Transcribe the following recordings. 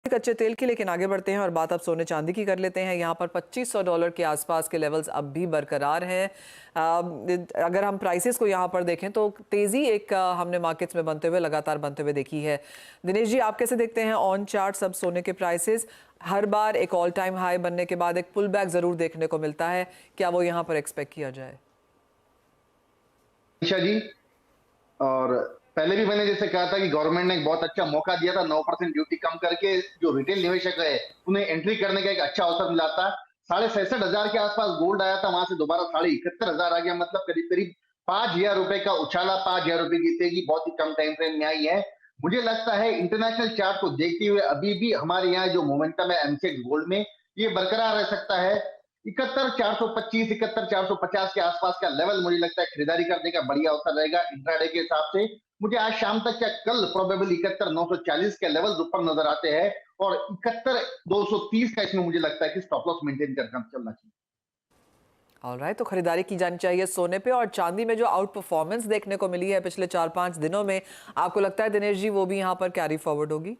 कच्चे तेल की, लेकिन आगे बढ़ते हैं और बात अब सोने चांदी की कर लेते हैं। यहाँ पर $2500 के आसपास के लेवल्स अब भी बरकरार हैं। अगर हम प्राइसेस को यहाँ पर देखें तो तेज़ी एक हमने मार्केट्स में बनते हुए लगातार बनते हुए देखी है। दिनेश जी, आप कैसे देखते हैं ऑन चार्ट सब सोने के प्राइसेस? हर बार एक ऑल टाइम हाई बनने के बाद एक पुल बैक ज़रूर देखने को मिलता है, क्या वो यहाँ पर एक्सपेक्ट किया जाए? निशा जी, और पहले भी मैंने जैसे कहा था कि गवर्नमेंट ने एक बहुत अच्छा मौका दिया था, 9% ड्यूटी कम करके जो रिटेल निवेशक है उन्हें एंट्री करने का एक अच्छा अवसर मिला था। 66,500 के आसपास गोल्ड आया था, वहां से दोबारा 71,500 आ गया, मतलब करीब करीब 5,000 रुपए का उछाला, 5,000 रुपए की तेजी बहुत ही कम टाइम फ्रेम में आई है। मुझे लगता है इंटरनेशनल चार्ट को देखते हुए अभी भी हमारे यहाँ जो मोमेंटम है एमसेक्स गोल्ड में, ये बरकरार रह सकता है। 71,425, 71,450 के आसपास का लेवल मुझे लगता है खरीदारी करने का बढ़िया अवसर रहेगा इंट्राडे के हिसाब से। मुझे आज शाम तक या कल प्रोबेबली 71,940 के लेवल ऊपर नजर आते हैं, और 71,230 का इसमें मुझे लगता है कि स्टॉप लॉस मेंटेन करके चलना चाहिए। ऑलराइट, तो खरीदारी की जानी चाहिए सोने पे। और चांदी में जो आउट परफॉर्मेंस देखने को मिली है पिछले 4-5 दिनों में, आपको लगता है दिनेश जी वो भी यहाँ पर कैरी फॉरवर्ड होगी?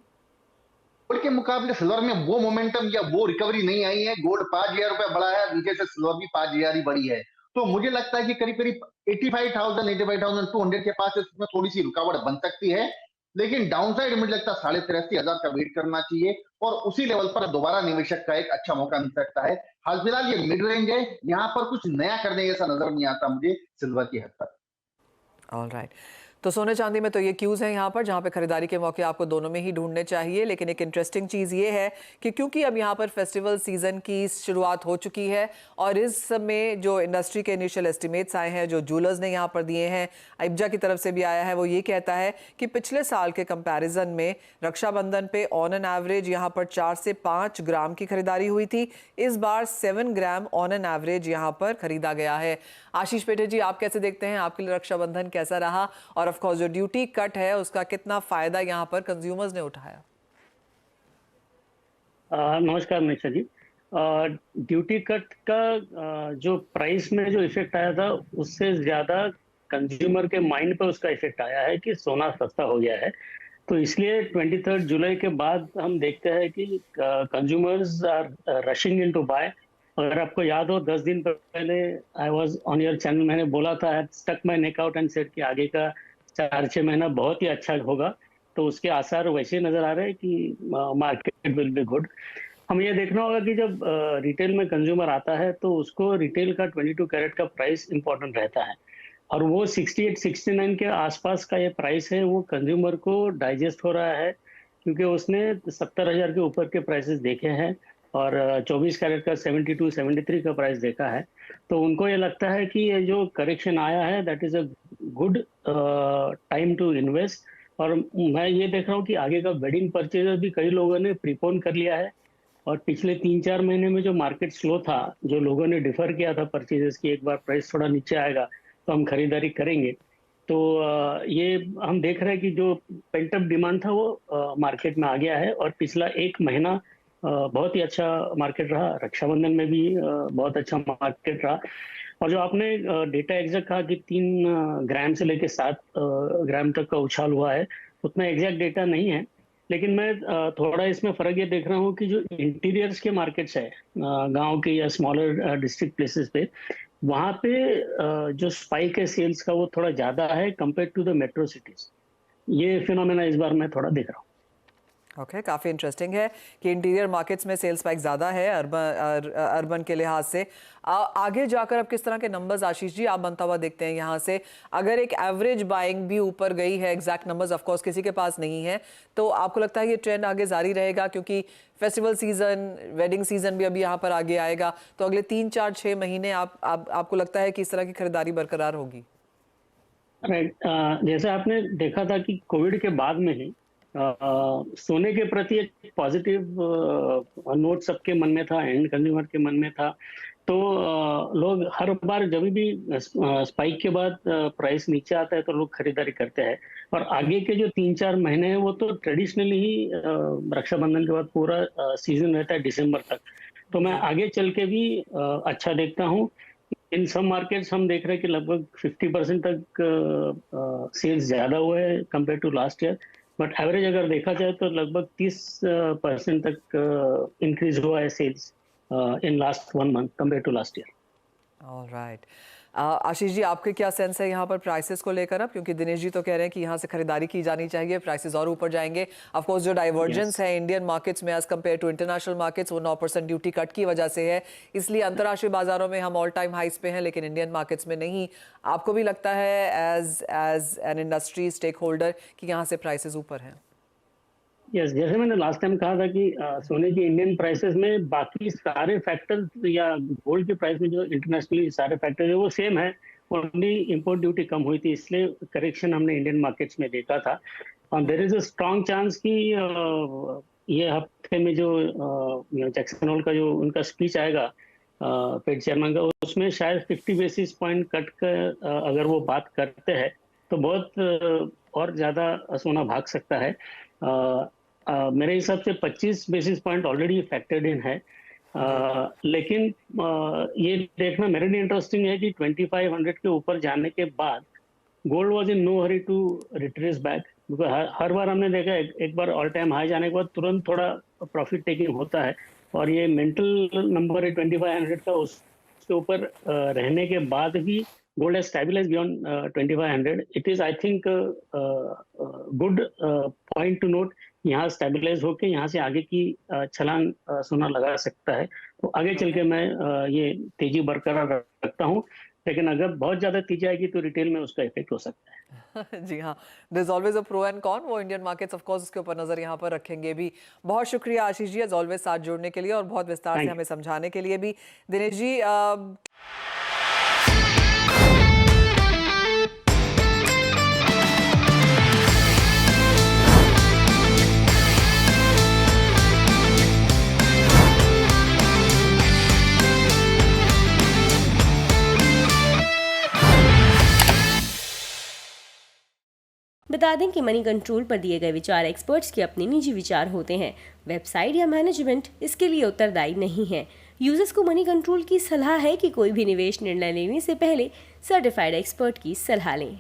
गोल्ड के मुकाबले सिल्वर में वो मोमेंटम या वो रिकवरी नहीं आई है। गोल्ड 5,000 रुपए बढ़ा है, नीचे से सिल्वर भी 5,000 ही बढ़ी है। तो मुझे लगता है कि करीब करीब 85,200 के पास इसमें थोड़ी सी रुकावट बन सकती है, लेकिन डाउनसाइड मुझे लगता है 83,500 का वेट करना चाहिए, और उसी लेवल पर दोबारा निवेशक का एक अच्छा मौका मिल सकता है। हाल फिलहाल ये मिड रेंज है, यहाँ पर कुछ नया करने जैसा नजर नहीं आता मुझे सिल्वर की हद तक। ऑलराइट, तो सोने चांदी में तो ये क्यूज़ हैं यहाँ पर जहाँ पे खरीदारी के मौके आपको दोनों में ही ढूंढने चाहिए। लेकिन एक इंटरेस्टिंग चीज़ ये है कि क्योंकि अब यहाँ पर फेस्टिवल सीज़न की शुरुआत हो चुकी है और इस समय जो इंडस्ट्री के इनिशियल एस्टिमेट्स आए हैं, जो जूलर्स ने यहाँ पर दिए हैं, आइब्जा की तरफ से भी आया है, वो ये कहता है कि पिछले साल के कंपैरिजन में रक्षाबंधन पे ऑन एन एवरेज यहाँ पर 4 से 5 ग्राम की खरीदारी हुई थी। इस बार 7 ग्राम ऑन एन एवरेज यहाँ पर खरीदा गया है। आशीष पेटे जी, आप कैसे देखते हैं, आपके लिए रक्षाबंधन कैसा रहा? और ऑफ कोर्स जो ड्यूटी कट है उसका कितना फायदा यहाँ पर कंज्यूमर्स ने उठाया? नमस्कार निशा जी। ड्यूटी कट का जो प्राइस में जो इफेक्ट आया था उससे ज्यादा कंज्यूमर के माइंड पे उसका इफेक्ट आया है कि सोना सस्ता हो गया है। तो इसलिए 23 जुलाई के बाद हम देखते हैं कि consumers are rushing in to buy. अगर आपको याद हो 10 दिन पहले I was on your channel, मैंने बोला था stuck my neck out and said कि आगे का 4-6 महीना बहुत ही अच्छा होगा। तो उसके आसार वैसे नजर आ रहे हैं कि मार्केट विल बी गुड। हम ये देखना होगा कि जब रिटेल में कंज्यूमर आता है तो उसको रिटेल का 22 कैरेट का प्राइस इंपॉर्टेंट रहता है, और वो 68-69 के आसपास का ये प्राइस है, वो कंज्यूमर को डाइजेस्ट हो रहा है क्योंकि उसने 70,000 के ऊपर के प्राइसेस देखे हैं और 24 कैरेट का 72-73 का प्राइस देखा है। तो उनको ये लगता है कि ये जो करेक्शन आया है that is a good time to invest. और मैं ये देख रहा हूँ कि आगे का वेडिंग परचेज भी कई लोगों ने प्रीपोन कर लिया है, और पिछले 3-4 महीने में जो मार्केट स्लो था, जो लोगों ने डिफर किया था परचेजेस की, एक बार प्राइस थोड़ा नीचे आएगा तो हम खरीदारी करेंगे। तो ये हम देख रहे हैं कि जो पेंटअप डिमांड था वो मार्केट में आ गया है, और पिछला 1 महीना बहुत ही अच्छा मार्केट रहा। रक्षाबंधन में भी बहुत अच्छा मार्केट रहा। और जो आपने डेटा एग्जैक्ट कहा कि 3 ग्राम से लेकर 7 ग्राम तक का उछाल हुआ है, उतना एग्जैक्ट डेटा नहीं है। लेकिन मैं थोड़ा इसमें फर्क ये देख रहा हूँ कि जो इंटीरियर्स के मार्केट्स है गांव के या स्मॉलर डिस्ट्रिक्ट प्लेसेस पे, वहां पे जो स्पाइक है सेल्स का वो थोड़ा ज्यादा है compare to the metro cities. ये फिनोमेना इस बार मैं थोड़ा देख रहा हूँ। ओके, काफ़ी इंटरेस्टिंग है कि इंटीरियर मार्केट्स में सेल्स स्पाइक ज़्यादा है अर्बन के लिहाज से। आगे जाकर अब किस तरह के नंबर्स आशीष जी आप बनता हुआ देखते हैं यहाँ से? अगर एक एवरेज बाइंग भी ऊपर गई है, एग्जैक्ट नंबर्स ऑफ कोर्स किसी के पास नहीं है, तो आपको लगता है ये ट्रेंड आगे जारी रहेगा? क्योंकि फेस्टिवल सीजन, वेडिंग सीजन भी अभी यहाँ पर आगे आएगा, तो अगले 3-4-6 महीने आपको लगता है कि इस तरह की खरीदारी बरकरार होगी? राइट, जैसे आपने देखा था कि कोविड के बाद में ही सोने के प्रति एक पॉजिटिव नोट सबके मन में था, एंड कंज्यूमर के मन में था। तो लोग हर बार जब भी स्पाइक के बाद प्राइस नीचे आता है तो लोग खरीदारी करते हैं। और आगे के जो 3-4 महीने हैं वो तो ट्रेडिशनली ही रक्षाबंधन के बाद पूरा सीजन रहता है दिसंबर तक। तो मैं आगे चल के भी अच्छा देखता हूँ। इन सब मार्केट्स हम देख रहे हैं कि लगभग 50% तक सेल्स ज्यादा हुए हैं compare to last year. But average अगर देखा जाए तो लगभग 30% तक इंक्रीज हुआ है sales in last 1 month compare to last year. Alright, Ashish ji आपके क्या सेंस है यहाँ पर प्राइसेस को लेकर? अब क्योंकि दिनेश जी तो कह रहे हैं कि यहाँ से खरीदारी की जानी चाहिए, प्राइसेस और ऊपर जाएंगे। ऑफ कोर्स जो डाइवर्जेंस है इंडियन मार्केट्स में as compare to international markets, वो 9% ड्यूटी कट की वजह से है, इसलिए अंतर्राष्ट्रीय बाजारों में हम ऑल टाइम हाइस पे हैं लेकिन इंडियन मार्केट्स में नहीं। आपको भी लगता है as an industry stakeholder कि यहाँ से प्राइसेस ऊपर हैं? यस, जैसे मैंने लास्ट टाइम कहा था कि सोने की इंडियन प्राइसेस में बाकी सारे फैक्टर्स या गोल्ड के प्राइस में जो इंटरनेशनली सारे फैक्टर है वो सेम है, ओनली इंपोर्ट ड्यूटी कम हुई थी, इसलिए करेक्शन हमने इंडियन मार्केट्स में देखा था। और there is a strong chance कि ये हफ्ते में जो जैक्सन होल का जो उनका स्पीच आएगा फेड चेयरमैन का, उसमें शायद 50 बेसिस पॉइंट कट कर अगर वो बात करते हैं तो बहुत और ज़्यादा सोना भाग सकता है। मेरे हिसाब से 25 बेसिस पॉइंट ऑलरेडी फैक्टर्ड इन है, लेकिन ये देखना मेरे लिए इंटरेस्टिंग है कि 2500 के ऊपर जाने के बाद gold was in no hurry to retrace back, because हर बार हमने देखा एक बार ऑल टाइम हाई जाने के बाद तुरंत थोड़ा प्रॉफिट टेकिंग होता है, और ये मेंटल नंबर है 2500 का, उसके ऊपर रहने के बाद भी gold has stabilized beyond 2500. It is, I think, good point to note. यहाँ स्टेबलाइज होके यहाँ से आगे की छलांग सोना लगा सकता है, तो आगे चल के मैं ये तेजी बरकरार रखता हूँ, लेकिन अगर बहुत ज्यादा तेजी आएगी तो रिटेल में उसका इफेक्ट हो सकता है। जी हाँ, there is always a pro and con, वो इंडियन मार्केट्स ऑफ कोर्स उसके ऊपर नजर यहाँ पर रखेंगे भी। बहुत शुक्रिया आशीष जी एज ऑलवेज साथ जोड़ने के लिए और बहुत विस्तार से हमें समझाने के लिए भी। दिनेश जी बता दें कि मनी कंट्रोल पर दिए गए विचार एक्सपर्ट्स के अपने निजी विचार होते हैं। वेबसाइट या मैनेजमेंट इसके लिए उत्तरदायी नहीं है। यूजर्स को मनी कंट्रोल की सलाह है कि कोई भी निवेश निर्णय लेने से पहले सर्टिफाइड एक्सपर्ट की सलाह लें।